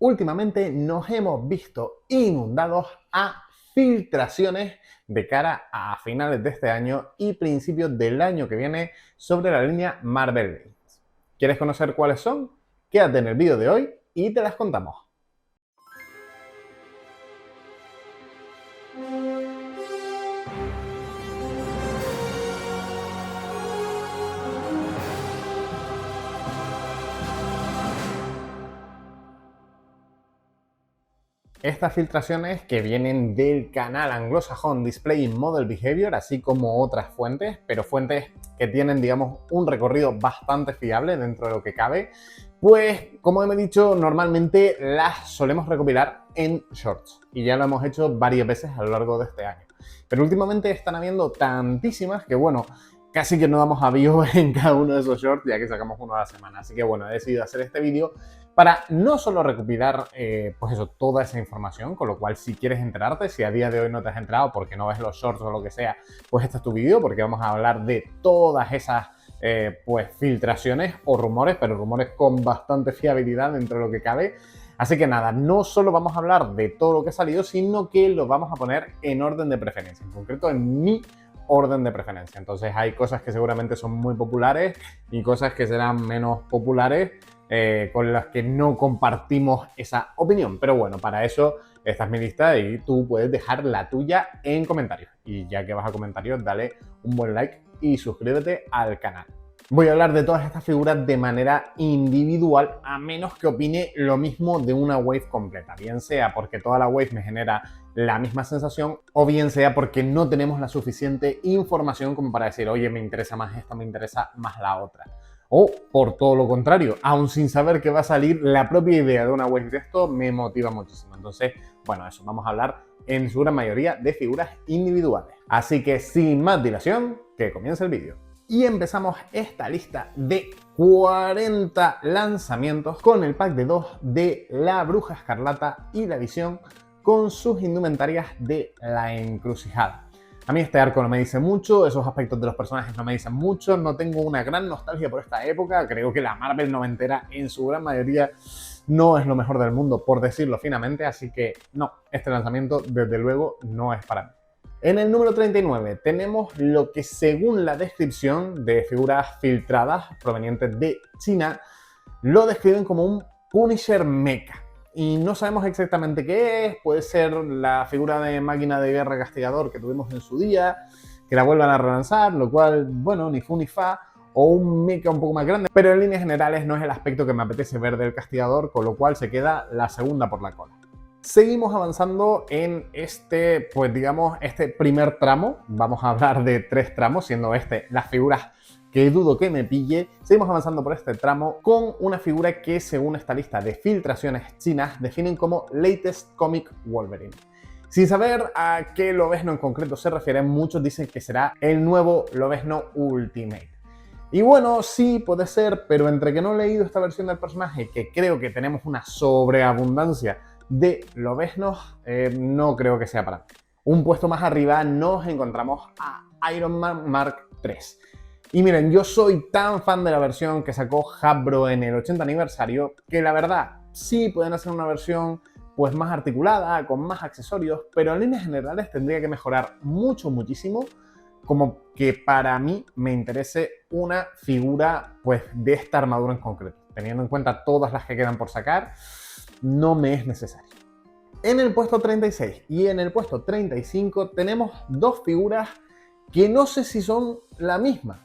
Últimamente nos hemos visto inundados a filtraciones de cara a finales de este año y principios del año que viene sobre la línea Marvel Legends. ¿Quieres conocer cuáles son? Quédate en el vídeo de hoy y te las contamos. Estas filtraciones que vienen del canal anglosajón Display Model Behavior, así como otras fuentes, pero fuentes que tienen, digamos, un recorrido bastante fiable dentro de lo que cabe, pues, como he dicho, normalmente las solemos recopilar en shorts y ya lo hemos hecho varias veces a lo largo de este año. Pero últimamente están habiendo tantísimas que, bueno, casi que no damos aviso en cada uno de esos shorts, ya que sacamos uno a la semana. Así que bueno, he decidido hacer este vídeo para no solo recopilar pues eso, toda esa información, con lo cual si quieres enterarte, si a día de hoy no te has enterado porque no ves los shorts o lo que sea, pues este es tu vídeo, porque vamos a hablar de todas esas pues filtraciones o rumores, pero rumores con bastante fiabilidad dentro de lo que cabe. Así que nada, no solo vamos a hablar de todo lo que ha salido, sino que lo vamos a poner en orden de preferencia, en concreto en mi orden de preferencia. Entonces hay cosas que seguramente son muy populares y cosas que serán menos populares, con las que no compartimos esa opinión. Pero bueno, para eso esta es mi lista y tú puedes dejar la tuya en comentarios. Y ya que vas a comentarios, dale un buen like y suscríbete al canal. Voy a hablar de todas estas figuras de manera individual, a menos que opine lo mismo de una wave completa, bien sea porque toda la wave me genera la misma sensación, o bien sea porque no tenemos la suficiente información como para decir, oye, me interesa más esta, me interesa más la otra. O por todo lo contrario, aún sin saber que va a salir, la propia idea de una wave de esto me motiva muchísimo. Entonces, bueno, eso, vamos a hablar en su gran mayoría de figuras individuales. Así que sin más dilación, que comience el vídeo. Y empezamos esta lista de 40 lanzamientos con el pack de 2 de la Bruja Escarlata y la Visión con sus indumentarias de la Encrucijada. A mí este arco no me dice mucho, esos aspectos de los personajes no me dicen mucho, no tengo una gran nostalgia por esta época, creo que la Marvel noventera en su gran mayoría no es lo mejor del mundo, por decirlo finamente, así que no, este lanzamiento desde luego no es para mí. En el número 39 tenemos lo que, según la descripción de figuras filtradas provenientes de China, lo describen como un Punisher Mecha. Y no sabemos exactamente qué es, puede ser la figura de máquina de guerra castigador que tuvimos en su día, que la vuelvan a relanzar, lo cual, bueno, ni fu ni fa, o un mecha un poco más grande, pero en líneas generales no es el aspecto que me apetece ver del castigador, con lo cual se queda la segunda por la cola. Seguimos avanzando en este, pues digamos, este primer tramo. Vamos a hablar de 3 tramos, siendo este las figuras que dudo que me pille. Seguimos avanzando por este tramo con una figura que, según esta lista de filtraciones chinas, definen como Latest Comic Wolverine. Sin saber a qué Lobezno en concreto se refiere, muchos dicen que será el nuevo Lobezno Ultimate. Y bueno, sí, puede ser, pero entre que no he leído esta versión del personaje, que creo que tenemos una sobreabundancia de Lobeznos, no creo que sea para mí. Un puesto más arriba nos encontramos a Iron Man Mark III. Y miren, yo soy tan fan de la versión que sacó Hasbro en el 80 aniversario, que la verdad, sí pueden hacer una versión pues más articulada, con más accesorios, pero en líneas generales tendría que mejorar muchísimo, como que para mí me interese una figura pues de esta armadura en concreto. Teniendo en cuenta todas las que quedan por sacar, no me es necesario. En el puesto 36 y en el puesto 35 tenemos dos figuras que no sé si son la misma.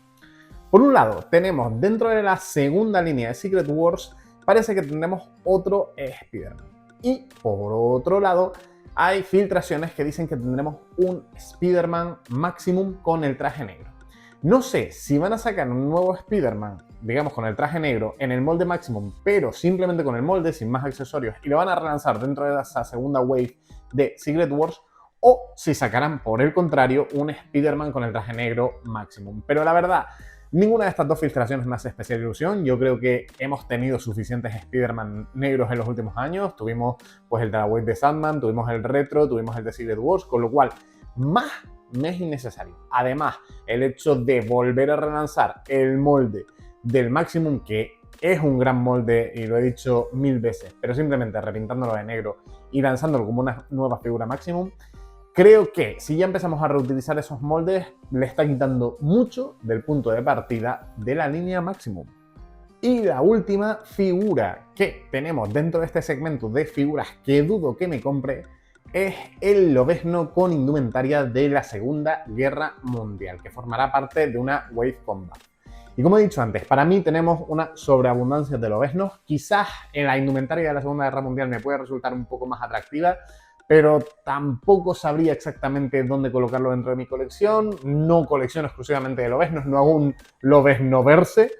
Por un lado, tenemos dentro de la segunda línea de Secret Wars, parece que tendremos otro Spider-Man. Y por otro lado, hay filtraciones que dicen que tendremos un Spider-Man Maximum con el traje negro. No sé si van a sacar un nuevo Spider-Man, digamos con el traje negro, en el molde Maximum, pero simplemente con el molde, sin más accesorios, y lo van a relanzar dentro de esa segunda wave de Secret Wars, o si sacarán, por el contrario, un Spider-Man con el traje negro Maximum. Pero la verdad, ninguna de estas dos filtraciones me hace especial ilusión. Yo creo que hemos tenido suficientes Spider-Man negros en los últimos años. Tuvimos pues el de la wave de Sandman, tuvimos el retro, tuvimos el de Secret Wars, con lo cual más me es innecesario. Además, el hecho de volver a relanzar el molde del Maximum, que es un gran molde y lo he dicho 1000 veces, pero simplemente repintándolo de negro y lanzándolo como una nueva figura Maximum, creo que si ya empezamos a reutilizar esos moldes, le está quitando mucho del punto de partida de la línea Maximum. Y la última figura que tenemos dentro de este segmento de figuras que dudo que me compre es el Lobezno con indumentaria de la Segunda Guerra Mundial, que formará parte de una Wave Combat. Y como he dicho antes, para mí tenemos una sobreabundancia de Lobeznos. Quizás en la indumentaria de la Segunda Guerra Mundial me puede resultar un poco más atractiva, pero tampoco sabría exactamente dónde colocarlo dentro de mi colección. No colecciono exclusivamente de Lobeznos, no hago un Lobeznoverse.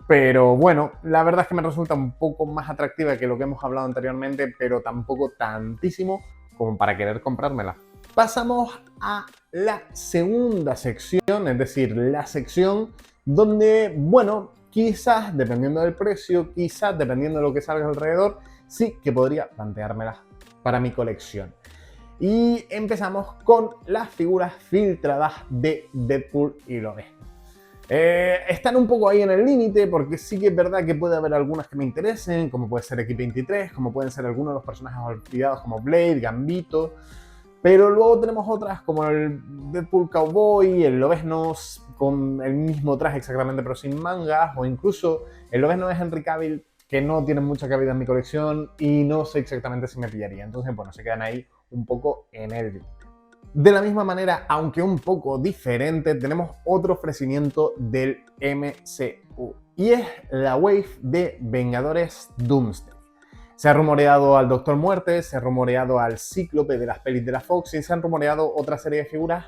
Pero bueno, la verdad es que me resulta un poco más atractiva que lo que hemos hablado anteriormente, pero tampoco tantísimo como para querer comprármela. Pasamos a la segunda sección, es decir, la sección donde, bueno, quizás dependiendo del precio, quizás dependiendo de lo que salga alrededor, sí que podría planteármela para mi colección. Y empezamos con las figuras filtradas de Deadpool y Lobezno. Están un poco ahí en el límite porque sí que es verdad que puede haber algunas que me interesen, como puede ser X-23, como pueden ser algunos de los personajes olvidados como Blade, Gambito, pero luego tenemos otras como el Deadpool Cowboy, el Lobezno con el mismo traje exactamente pero sin mangas, o incluso el Lobezno de Henry Cavill, que no tienen mucha cabida en mi colección y no sé exactamente si me pillaría. Entonces, bueno, se quedan ahí un poco en el límite. De la misma manera, aunque un poco diferente, tenemos otro ofrecimiento del MCU y es la Wave de Vengadores Doomsday. Se ha rumoreado al Doctor Muerte, se ha rumoreado al Cíclope de las pelis de la Fox y se han rumoreado otra serie de figuras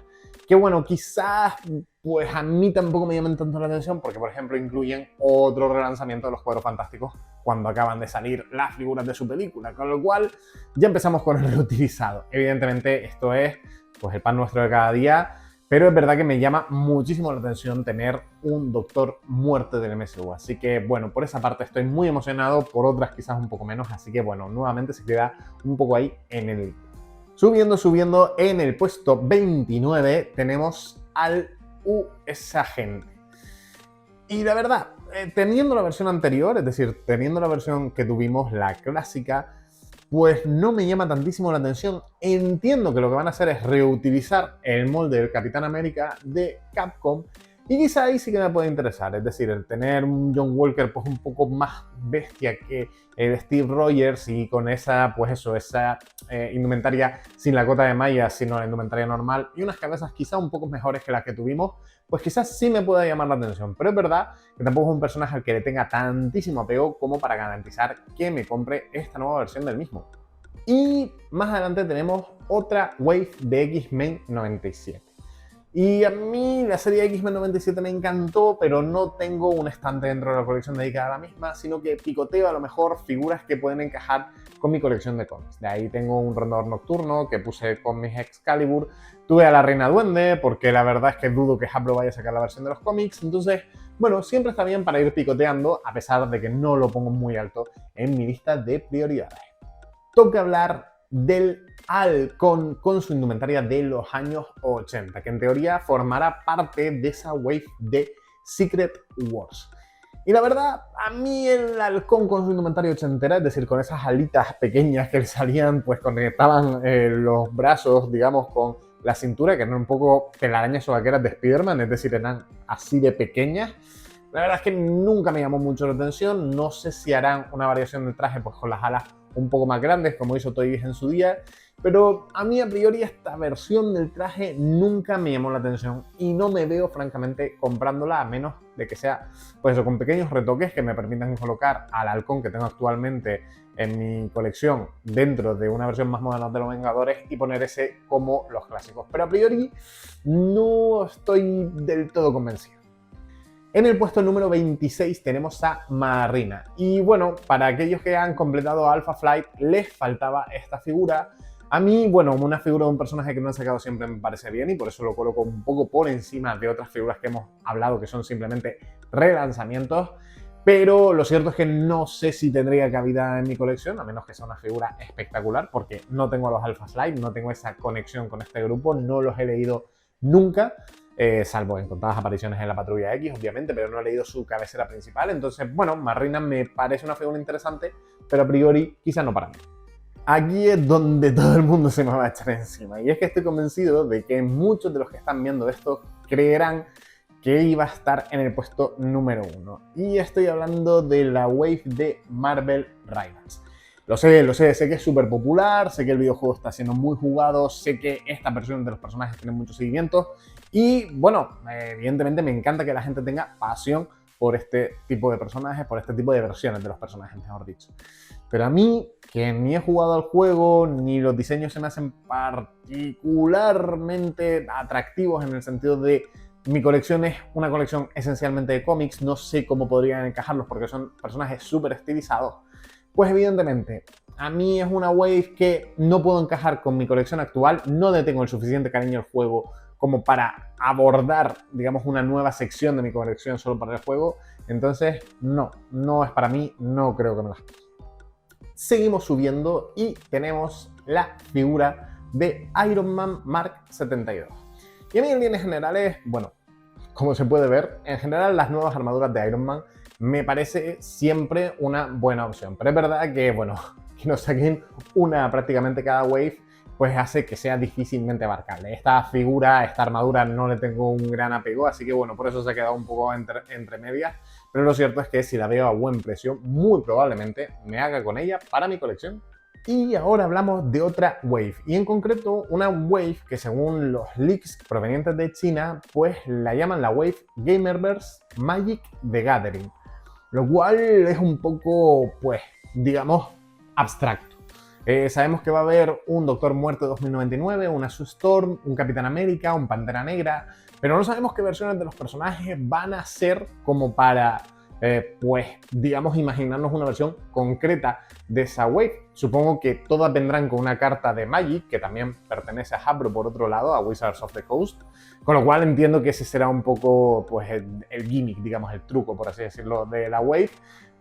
que, bueno, quizás pues a mí tampoco me llaman tanto la atención porque, por ejemplo, incluyen otro relanzamiento de los Cuatro Fantásticos cuando acaban de salir las figuras de su película, con lo cual ya empezamos con el reutilizado. Evidentemente, esto es pues el pan nuestro de cada día, pero es verdad que me llama muchísimo la atención tener un Doctor Muerte del MCU, así que bueno, por esa parte estoy muy emocionado, por otras quizás un poco menos, así que bueno, nuevamente se queda un poco ahí en el... Subiendo, en el puesto 29 tenemos al US Agente. Y la verdad, teniendo la versión anterior, es decir, teniendo la versión que tuvimos, la clásica, pues no me llama tantísimo la atención. Entiendo que lo que van a hacer es reutilizar el molde del Capitán América de Capcom y quizá ahí sí que me puede interesar. Es decir, el tener un John Walker pues un poco más bestia que el Steve Rogers y con esa, pues eso, esa indumentaria sin la cota de malla, sino la indumentaria normal y unas cabezas quizá un poco mejores que las que tuvimos, pues quizás sí me pueda llamar la atención. Pero es verdad que tampoco es un personaje al que le tenga tantísimo apego como para garantizar que me compre esta nueva versión del mismo. Y más adelante tenemos otra Wave de X-Men 97. Y a mí la serie X-Men 97 me encantó, pero no tengo un estante dentro de la colección dedicada a la misma, sino que picoteo a lo mejor figuras que pueden encajar con mi colección de cómics. De ahí tengo un Rondador Nocturno que puse con mis Excalibur, tuve a la Reina Duende, porque la verdad es que dudo que Hasbro vaya a sacar la versión de los cómics, entonces, bueno, siempre está bien para ir picoteando, a pesar de que no lo pongo muy alto en mi lista de prioridades. Toca hablar del Halcón con su indumentaria de los años 80, que en teoría formará parte de esa wave de Secret Wars. Y la verdad, a mí el Halcón con su indumentaria ochentera, es decir, con esas alitas pequeñas que le salían, pues conectaban los brazos, digamos, con la cintura, que eran un poco telarañas o vaqueras de Spider-Man, es decir, eran así de pequeñas. La verdad es que nunca me llamó mucho la atención. No sé si harán una variación del traje pues con las alas un poco más grandes, como hizo Toy Biz en su día, pero a mí a priori esta versión del traje nunca me llamó la atención y no me veo francamente comprándola, a menos de que sea pues eso, con pequeños retoques que me permitan colocar al Halcón que tengo actualmente en mi colección dentro de una versión más moderna de los Vengadores y poner ese como los clásicos, pero a priori no estoy del todo convencido. En el puesto número 26 tenemos a Marina. Y bueno, para aquellos que han completado Alpha Flight, les faltaba esta figura. A mí, bueno, una figura de un personaje que no han sacado siempre me parece bien y por eso lo coloco un poco por encima de otras figuras que hemos hablado que son simplemente relanzamientos. Pero lo cierto es que no sé si tendría cabida en mi colección, a menos que sea una figura espectacular, porque no tengo a los Alpha Flight, no tengo esa conexión con este grupo, no los he leído nunca. salvo en contadas apariciones en la Patrulla X, obviamente, pero no he leído su cabecera principal. Entonces, bueno, Marina me parece una figura interesante, pero a priori quizá no para mí. Aquí es donde todo el mundo se me va a echar encima, y es que estoy convencido de que muchos de los que están viendo esto creerán que iba a estar en el puesto número 1. Y estoy hablando de la wave de Marvel Rivals. Lo sé que es súper popular, sé que el videojuego está siendo muy jugado, sé que esta versión de los personajes tiene mucho seguimiento y, bueno, evidentemente me encanta que la gente tenga pasión por este tipo de personajes, por este tipo de versiones de los personajes, mejor dicho. Pero a mí, que ni he jugado al juego, ni los diseños se me hacen particularmente atractivos en el sentido de mi colección es una colección esencialmente de cómics, no sé cómo podrían encajarlos porque son personajes súper estilizados, pues evidentemente a mí es una wave que no puedo encajar con mi colección actual, no le tengo el suficiente cariño al juego como para abordar, digamos, una nueva sección de mi colección solo para el juego, entonces no es para mí, no creo que me las... Seguimos subiendo y tenemos la figura de Iron Man Mark 72. Y a mí en líneas generales, bueno, como se puede ver, en general las nuevas armaduras de Iron Man me parece siempre una buena opción. Pero es verdad que, bueno, que nos saquen una prácticamente cada wave, pues hace que sea difícilmente abarcable. Esta figura, esta armadura no le tengo un gran apego, así que bueno, por eso se ha quedado un poco entre medias. Pero lo cierto es que si la veo a buen precio, muy probablemente me haga con ella para mi colección. Y ahora hablamos de otra wave, y en concreto una wave que según los leaks provenientes de China, pues la llaman la wave Gamerverse Magic the Gathering, lo cual es un poco, pues, digamos, abstracto. Sabemos que va a haber un Doctor Muerte 2099, una Sue Storm, un Capitán América, un Pantera Negra, pero no sabemos qué versiones de los personajes van a ser como para, pues, digamos, imaginarnos una versión concreta de esa wave. Supongo que todas vendrán con una carta de Magic, que también pertenece a Hasbro por otro lado, a Wizards of the Coast, con lo cual entiendo que ese será un poco, pues, el gimmick, digamos, el truco, por así decirlo, de la wave.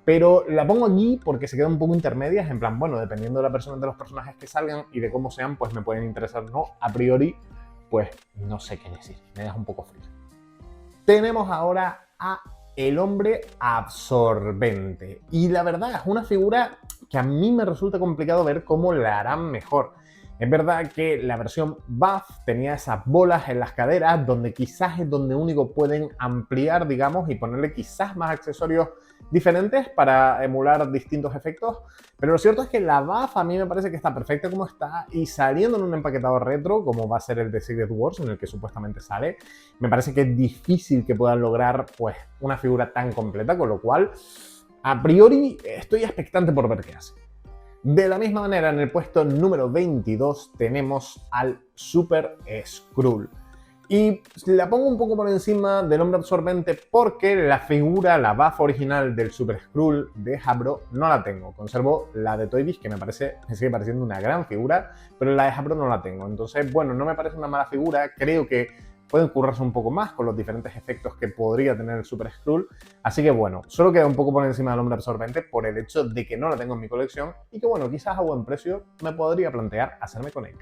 Pero la pongo aquí porque se queda un poco intermedias, en plan, bueno, dependiendo de la persona de los personajes que salgan y de cómo sean, pues me pueden interesar o no. A priori, pues no sé qué decir, me deja un poco frío. Tenemos ahora a el hombre absorbente. Y la verdad es una figura que a mí me resulta complicado ver cómo la harán mejor. Es verdad que la versión Buff tenía esas bolas en las caderas, donde quizás es donde único pueden ampliar, digamos, y ponerle quizás más accesorios diferentes para emular distintos efectos. Pero lo cierto es que la Buff a mí me parece que está perfecta como está, y saliendo en un empaquetado retro, como va a ser el de Secret Wars, en el que supuestamente sale, me parece que es difícil que puedan lograr, pues, una figura tan completa, con lo cual, a priori, estoy expectante por ver qué hace. De la misma manera, en el puesto número 22 tenemos al Super Skrull. Y la pongo un poco por encima del hombre absorbente porque la figura, la buff original del Super Skrull de Hasbro no la tengo. Conservo la de Toy Biz, que me sigue pareciendo una gran figura, pero la de Hasbro no la tengo. Entonces, bueno, no me parece una mala figura, creo que pueden currarse un poco más con los diferentes efectos que podría tener el Super Skrull. Así que bueno, solo queda un poco por encima del hombre absorbente por el hecho de que no la tengo en mi colección y que bueno, quizás a buen precio me podría plantear hacerme con ella.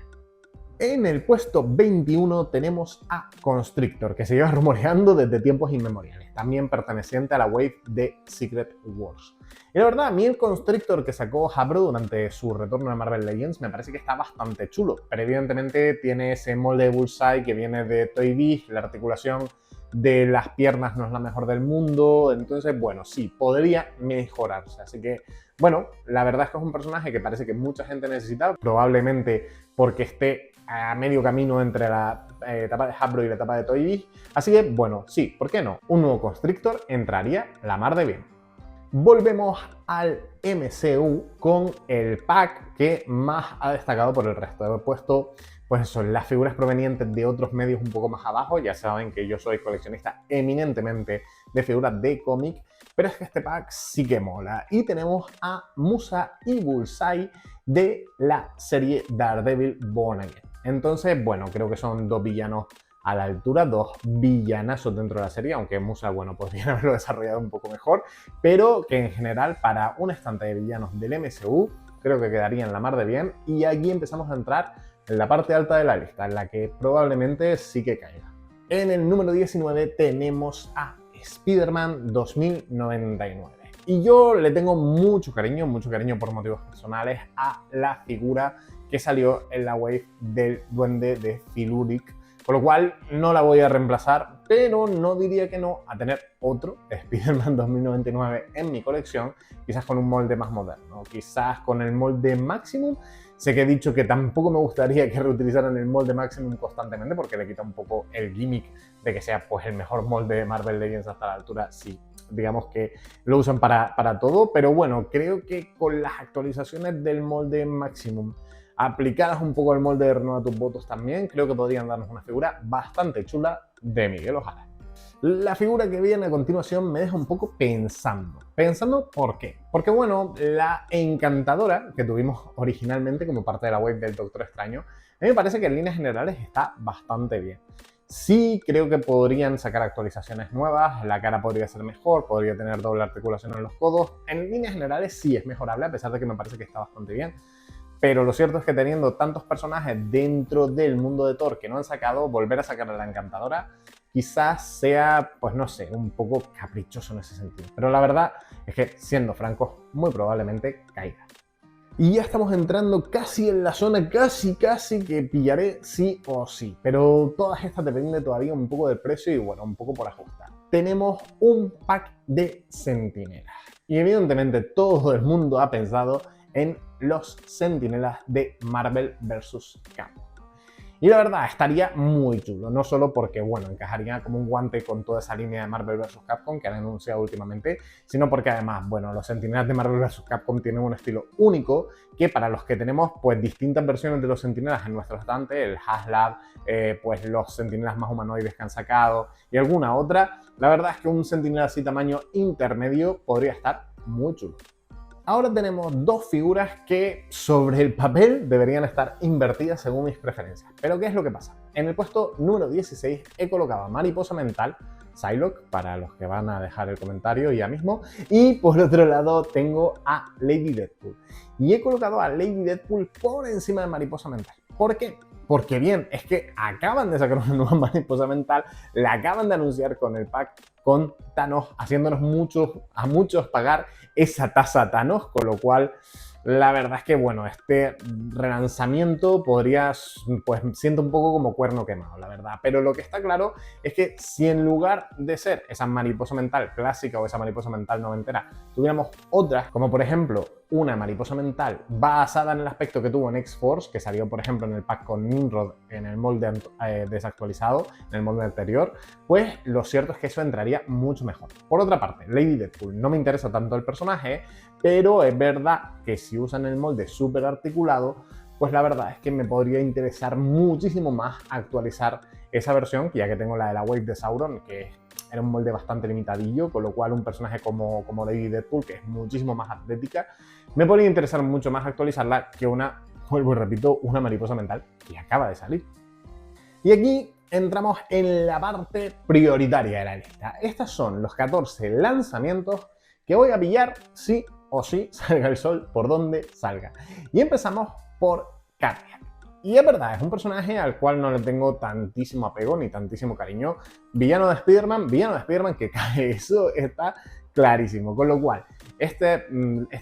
En el puesto 21 tenemos a Constrictor, que se lleva rumoreando desde tiempos inmemoriales, también perteneciente a la wave de Secret Wars. Y la verdad, a mí el Constrictor que sacó Hasbro durante su retorno a Marvel Legends me parece que está bastante chulo, pero evidentemente tiene ese molde de Bullseye que viene de Toy Biz, la articulación de las piernas no es la mejor del mundo, entonces bueno, sí, podría mejorarse, así que bueno, la verdad es que es un personaje que parece que mucha gente necesita, probablemente porque esté a medio camino entre la etapa de Hasbro y la etapa de Toy Biz, así que bueno, sí, ¿por qué no? Un nuevo Constrictor entraría la mar de bien. Volvemos al MCU con el pack que más ha destacado por el resto. He puesto, pues eso, las figuras provenientes de otros medios un poco más abajo. Ya saben que yo soy coleccionista eminentemente de figuras de cómic, pero es que este pack sí que mola. Y tenemos a Musa y Bullseye de la serie Daredevil Born Again. Entonces, bueno, creo que son dos villanos a la altura, dos villanazos dentro de la serie, aunque Musa, bueno, podrían haberlo desarrollado un poco mejor, pero que en general para un estante de villanos del MCU creo que quedaría en la mar de bien, y aquí empezamos a entrar en la parte alta de la lista, en la que probablemente sí que caiga. En el número 19 tenemos a Spider-Man 2099. Y yo le tengo mucho cariño por motivos personales a la figura que salió en la wave del Duende de Phil Urich, con lo cual no la voy a reemplazar, pero no diría que no a tener otro Spider-Man 2099 en mi colección, quizás con un molde más moderno, quizás con el molde Maximum. Sé que he dicho que tampoco me gustaría que reutilizaran el molde Maximum constantemente porque le quita un poco el gimmick de que sea pues el mejor molde de Marvel Legends hasta la altura, sí. Digamos que lo usan para todo, pero bueno, creo que con las actualizaciones del molde Maximum aplicadas un poco al molde de Renueva tus votos también, creo que podrían darnos una figura bastante chula de Miguel Ojara. La figura que viene a continuación me deja un poco pensando. ¿Pensando por qué? Porque bueno, la Encantadora que tuvimos originalmente como parte de la wave del Doctor Extraño, a mí me parece que en líneas generales está bastante bien. Sí, creo que podrían sacar actualizaciones nuevas, la cara podría ser mejor, podría tener doble articulación en los codos. En líneas generales sí es mejorable, a pesar de que me parece que está bastante bien. Pero lo cierto es que teniendo tantos personajes dentro del mundo de Thor que no han sacado, volver a sacar a la Encantadora quizás sea, pues no sé, un poco caprichoso en ese sentido. Pero la verdad es que, siendo francos, muy probablemente caiga. Y ya estamos entrando casi en la zona, casi que pillaré sí o sí. Pero todas estas dependen todavía un poco del precio y bueno, un poco por ajustar. Tenemos un pack de Centinelas. Y evidentemente todo el mundo ha pensado en los Centinelas de Marvel vs. Capcom. Y la verdad, estaría muy chulo, no solo porque, bueno, encajaría como un guante con toda esa línea de Marvel vs. Capcom que han anunciado últimamente, sino porque además, bueno, los Centinelas de Marvel vs. Capcom tienen un estilo único que para los que tenemos, pues, distintas versiones de los Centinelas en nuestro estante, el HasLab, pues los Centinelas más humanoides que han sacado y alguna otra, la verdad es que un Centinela así tamaño intermedio podría estar muy chulo. Ahora tenemos dos figuras que sobre el papel deberían estar invertidas según mis preferencias. Pero ¿qué es lo que pasa? En el puesto número 16 he colocado a Mariposa Mental, Psylocke, para los que van a dejar el comentario ya mismo, y por otro lado tengo a Lady Deadpool. Y he colocado a Lady Deadpool por encima de Mariposa Mental. ¿Por qué? Porque bien, es que acaban de sacar una nueva Mariposa Mental, la acaban de anunciar con el pack con Thanos, haciéndonos a muchos pagar esa tasa Thanos, con lo cual la verdad es que bueno, este relanzamiento podría, pues siento un poco como cuerno quemado, la verdad. Pero lo que está claro es que si en lugar de ser esa Mariposa Mental clásica o esa Mariposa Mental noventera, tuviéramos otras, como por ejemplo una Mariposa Mental basada en el aspecto que tuvo en X-Force, que salió por ejemplo en el pack con Nimrod en el molde desactualizado, en el molde anterior, pues lo cierto es que eso entraría mucho mejor. Por otra parte, Lady Deadpool no me interesa tanto el personaje, pero es verdad que si usan el molde súper articulado, pues la verdad es que me podría interesar muchísimo más actualizar esa versión, que ya que tengo la de la Wave de Sauron, que era un molde bastante limitadillo, con lo cual un personaje como Lady Deadpool, que es muchísimo más atlética, me podría interesar mucho más actualizarla que una, vuelvo y repito, una Mariposa Mental que acaba de salir. Y aquí entramos en la parte prioritaria de la lista. Estos son los 14 lanzamientos que voy a pillar sí o sí, salga el sol por donde salga. Y empezamos por Cardiac. Y es verdad, es un personaje al cual no le tengo tantísimo apego ni tantísimo cariño. Villano de Spider-Man que cae, eso está clarísimo. Con lo cual, esta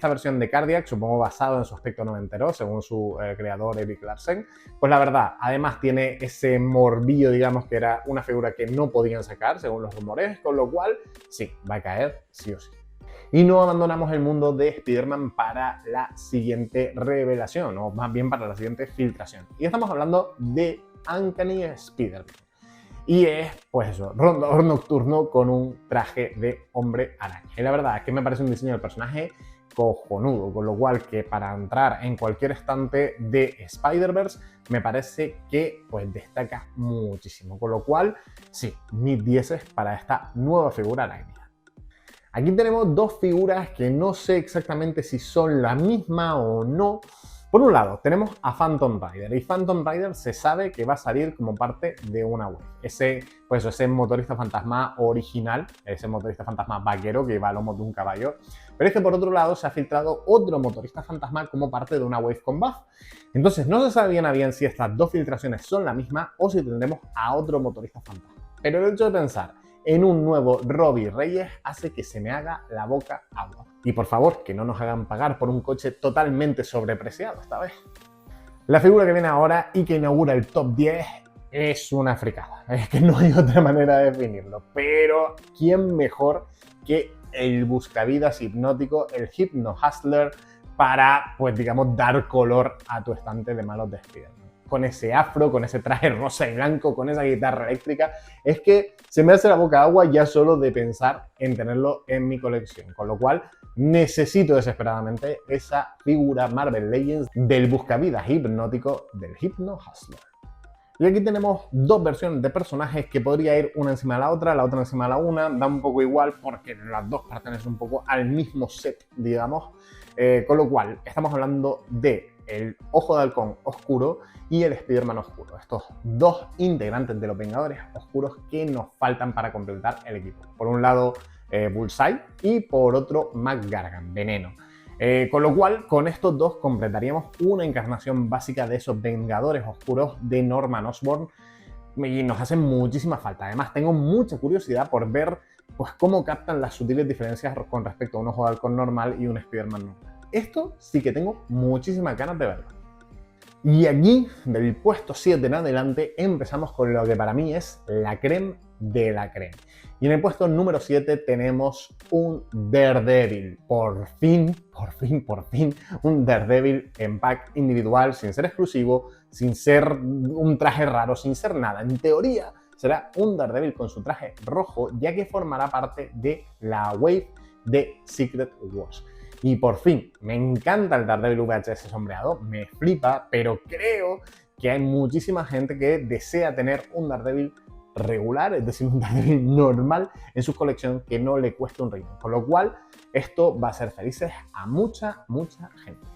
versión de Cardiac, supongo basado en su aspecto noventero, según su creador Erik Larsen, pues la verdad, además tiene ese morbillo, digamos, que era una figura que no podían sacar, según los rumores, con lo cual, sí, va a caer sí o sí. Y no abandonamos el mundo de Spider-Man para la siguiente revelación, o más bien para la siguiente filtración. Y estamos hablando de Uncanny Spider-Man. Y es, pues eso, Rondador Nocturno con un traje de hombre araña. Y la verdad es que me parece un diseño del personaje cojonudo, con lo cual que para entrar en cualquier estante de Spider-Verse me parece que pues destaca muchísimo. Con lo cual, sí, mis 10 para esta nueva figura arácnida. Aquí tenemos dos figuras que no sé exactamente si son la misma o no. Por un lado, tenemos a Phantom Rider, y Phantom Rider se sabe que va a salir como parte de una wave. Ese motorista fantasma original, ese motorista fantasma vaquero que iba a lomos de un caballo. Pero es que por otro lado se ha filtrado otro motorista fantasma como parte de una wave con buff. Entonces no se sabe bien a bien si estas dos filtraciones son la misma o si tendremos a otro motorista fantasma. pero el hecho de pensar en un nuevo Robbie Reyes hace que se me haga la boca agua. Y por favor, que no nos hagan pagar por un coche totalmente sobrepreciado esta vez. La figura que viene ahora y que inaugura el top 10 es una fricada. Es que no hay otra manera de definirlo. Pero, ¿quién mejor que el buscavidas hipnótico, el Hypno Hustler, para, pues digamos, dar color a tu estante de malos de Spider-Man? Con ese afro, con ese traje rosa y blanco, con esa guitarra eléctrica, es que se me hace la boca agua ya solo de pensar en tenerlo en mi colección. Con lo cual, necesito desesperadamente esa figura Marvel Legends del buscavidas hipnótico del Hypno Hustler. Y aquí tenemos dos versiones de personajes que podría ir una encima de la otra encima de la una, da un poco igual porque las dos pertenecen un poco al mismo set, digamos. Con lo cual, estamos hablando de el Ojo de Halcón oscuro y el Spider-Man oscuro. Estos dos integrantes de los Vengadores oscuros que nos faltan para completar el equipo. Por un lado, Bullseye y por otro, McGargan, Veneno. Con lo cual, con estos dos completaríamos una encarnación básica de esos Vengadores oscuros de Norman Osborn y nos hacen muchísima falta. Además, tengo mucha curiosidad por ver pues, cómo captan las sutiles diferencias con respecto a un Ojo de Halcón normal y un Spider-Man normal. Esto sí que tengo muchísimas ganas de verlo. Y aquí, del puesto 7 en adelante, empezamos con lo que para mí es la creme de la creme. Y en el puesto número 7 tenemos un Daredevil. Por fin, un Daredevil en pack individual, sin ser exclusivo, sin ser un traje raro, sin ser nada. En teoría, será un Daredevil con su traje rojo, ya que formará parte de la wave de Secret Wars. Y por fin, me encanta el Daredevil VHS sombreado, me flipa, pero creo que hay muchísima gente que desea tener un Daredevil regular, es decir, un Daredevil normal en su colección que no le cueste un riñón. Con lo cual, esto va a hacer felices a mucha gente.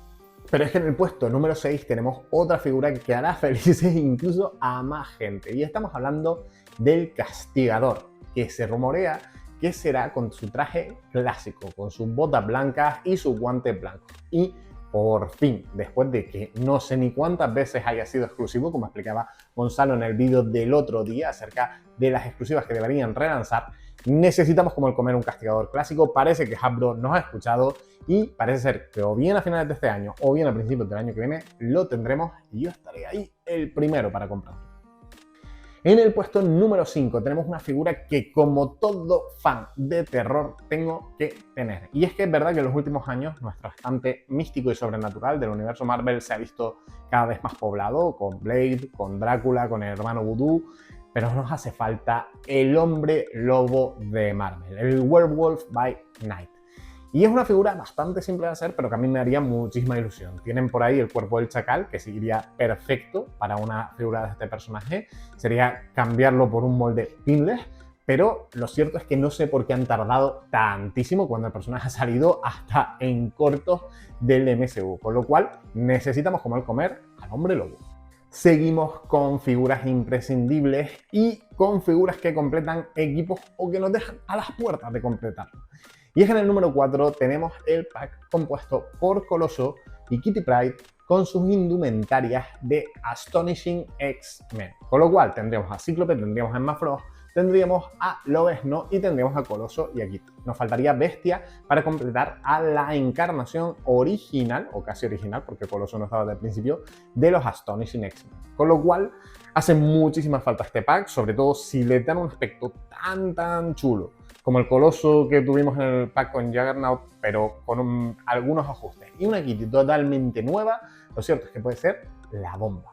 Pero es que en el puesto número 6 tenemos otra figura que hará felices incluso a más gente. Y estamos hablando del Castigador, que se rumorea que será con su traje clásico, con sus botas blancas y sus guantes blancos. Y por fin, después de que no sé ni cuántas veces haya sido exclusivo, como explicaba Gonzalo en el vídeo del otro día acerca de las exclusivas que deberían relanzar, necesitamos como el comer un Castigador clásico. Parece que Hasbro nos ha escuchado y parece ser que o bien a finales de este año o bien a principios del año que viene lo tendremos y yo estaré ahí el primero para comprarlo. En el puesto número 5 tenemos una figura que, como todo fan de terror, tengo que tener. Y es que es verdad que en los últimos años nuestro estante místico y sobrenatural del universo Marvel se ha visto cada vez más poblado, con Blade, con Drácula, con el hermano Voodoo, pero nos hace falta el hombre lobo de Marvel, el Werewolf by Night. Y es una figura bastante simple de hacer, pero que a mí me haría muchísima ilusión. Tienen por ahí el cuerpo del chacal, que seguiría perfecto para una figura de este personaje. Sería cambiarlo por un molde pinless, pero lo cierto es que no sé por qué han tardado tantísimo cuando el personaje ha salido hasta en cortos del MCU. Con lo cual, necesitamos como el comer al hombre lobo. Seguimos con figuras imprescindibles y con figuras que completan equipos o que nos dejan a las puertas de completarlo. Y es que en el número 4 tenemos el pack compuesto por Coloso y Kitty Pryde con sus indumentarias de Astonishing X-Men. Con lo cual tendríamos a Cíclope, tendríamos a Emma Frost, tendríamos a Lobezno y tendríamos a Coloso y a Kitty. Nos faltaría Bestia para completar a la encarnación original, o casi original, porque Coloso no estaba desde el principio, de los Astonishing X-Men. Con lo cual hace muchísima falta este pack, sobre todo si le dan un aspecto tan chulo como el Coloso que tuvimos en el pack con Juggernaut, pero con algunos ajustes. Y una Kitty totalmente nueva, lo cierto es que puede ser la bomba.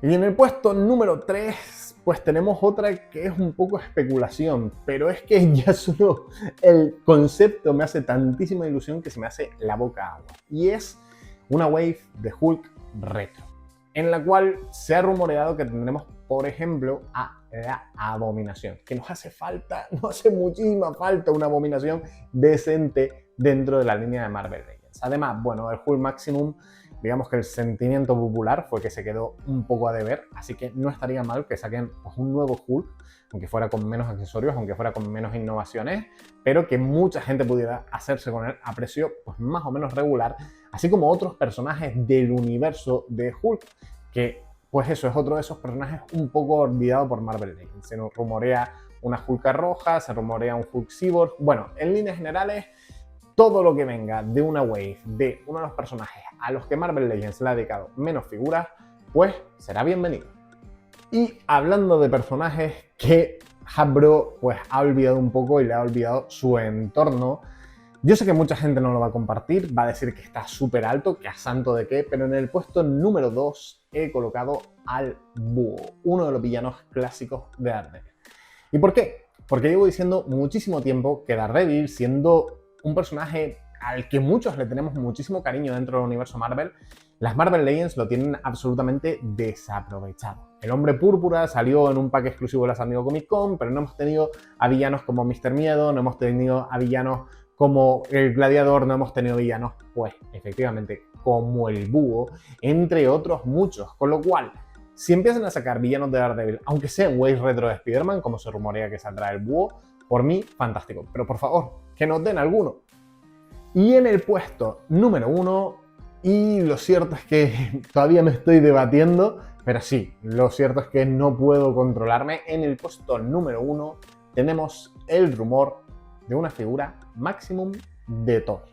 Y en el puesto número 3, pues tenemos otra que es un poco especulación, pero es que ya solo el concepto me hace tantísima ilusión que se me hace la boca agua. Y es una wave de Hulk retro, en la cual se ha rumoreado que tendremos, por ejemplo, a la Abominación, que nos hace muchísima falta una Abominación decente dentro de la línea de Marvel Legends. Además, bueno, el Hulk Maximum, digamos que el sentimiento popular fue que se quedó un poco a deber, así que no estaría mal que saquen pues, un nuevo Hulk, aunque fuera con menos accesorios, aunque fuera con menos innovaciones, pero que mucha gente pudiera hacerse con él a precio pues, más o menos regular, así como otros personajes del universo de Hulk, que pues eso, es otro de esos personajes un poco olvidado por Marvel Legends. Se nos rumorea una Hulk roja, se rumorea un Hulk Cyborg. Bueno, en líneas generales, todo lo que venga de una wave de uno de los personajes a los que Marvel Legends le ha dedicado menos figuras, pues será bienvenido. Y hablando de personajes que Hasbro pues ha olvidado un poco y le ha olvidado su entorno, yo sé que mucha gente no lo va a compartir, va a decir que está súper alto, que a santo de qué, pero en el puesto número 2 he colocado al Búho, uno de los villanos clásicos de Daredevil. ¿Y por qué? Porque llevo diciendo muchísimo tiempo que Daredevil, siendo un personaje al que muchos le tenemos muchísimo cariño dentro del universo Marvel, las Marvel Legends lo tienen absolutamente desaprovechado. El Hombre Púrpura salió en un pack exclusivo de la San Diego Comic Con, pero no hemos tenido a villanos como Mr. Miedo, no hemos tenido a villanos como el Gladiador, no hemos tenido villanos, pues efectivamente, como el Búho, entre otros muchos. Con lo cual, si empiezan a sacar villanos de Daredevil, aunque sea en Wave Retro de Spider-Man, como se rumorea que saldrá el Búho, por mí, fantástico. Pero por favor, que nos den alguno. Y en el puesto número 1, y lo cierto es que todavía me estoy debatiendo, pero sí, lo cierto es que no puedo controlarme. En el puesto número 1 tenemos el rumor de una figura Maximum de Thor.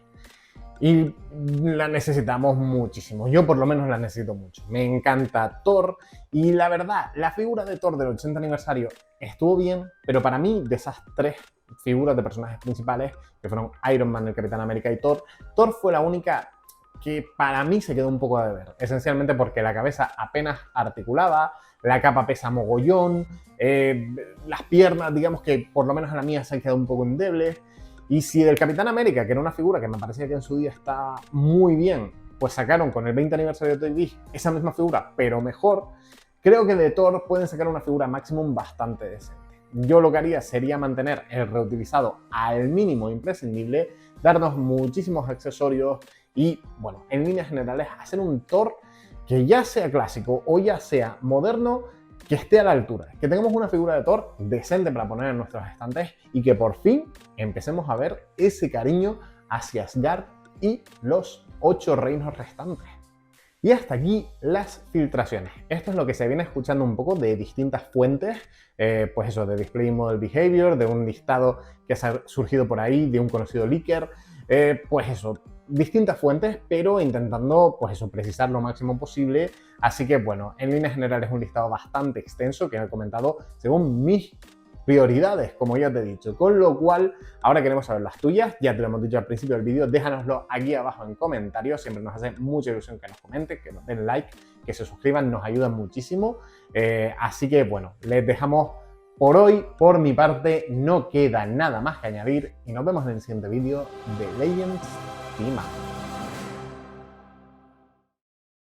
Y la necesitamos muchísimo. Yo por lo menos la necesito mucho. Me encanta Thor y la verdad, la figura de Thor del 80 aniversario estuvo bien, pero para mí de esas tres figuras de personajes principales, que fueron Iron Man, el Capitán América y Thor, Thor fue la única que para mí se quedó un poco a deber. Esencialmente porque la cabeza apenas articulaba, la capa pesa mogollón, las piernas, digamos que por lo menos a la mía se han quedado un poco endebles. Y si del Capitán América, que era una figura que me parecía que en su día está muy bien, pues sacaron con el 20 aniversario de Toy Biz esa misma figura, pero mejor, creo que de Thor pueden sacar una figura Maximum bastante decente. Yo lo que haría sería mantener el reutilizado al mínimo imprescindible, darnos muchísimos accesorios y, bueno, en líneas generales, hacer un Thor que ya sea clásico o ya sea moderno, que esté a la altura, que tengamos una figura de Thor decente para poner en nuestros estantes y que por fin empecemos a ver ese cariño hacia Asgard y los 8 reinos restantes. Y hasta aquí las filtraciones. Esto es lo que se viene escuchando un poco de distintas fuentes, pues eso, de Display Model Behavior, de un listado que ha surgido por ahí, de un conocido leaker, pues eso, distintas fuentes, pero intentando, pues eso, precisar lo máximo posible. Así que, bueno, en líneas generales es un listado bastante extenso que he comentado según mis prioridades, como ya te he dicho. Con lo cual, ahora queremos saber las tuyas. Ya te lo hemos dicho al principio del vídeo, déjanoslo aquí abajo en comentarios. Siempre nos hace mucha ilusión que nos comenten, que nos den like, que se suscriban, nos ayudan muchísimo. Así que, bueno, les dejamos por hoy. Por mi parte, no queda nada más que añadir y nos vemos en el siguiente vídeo de Legends Team Up.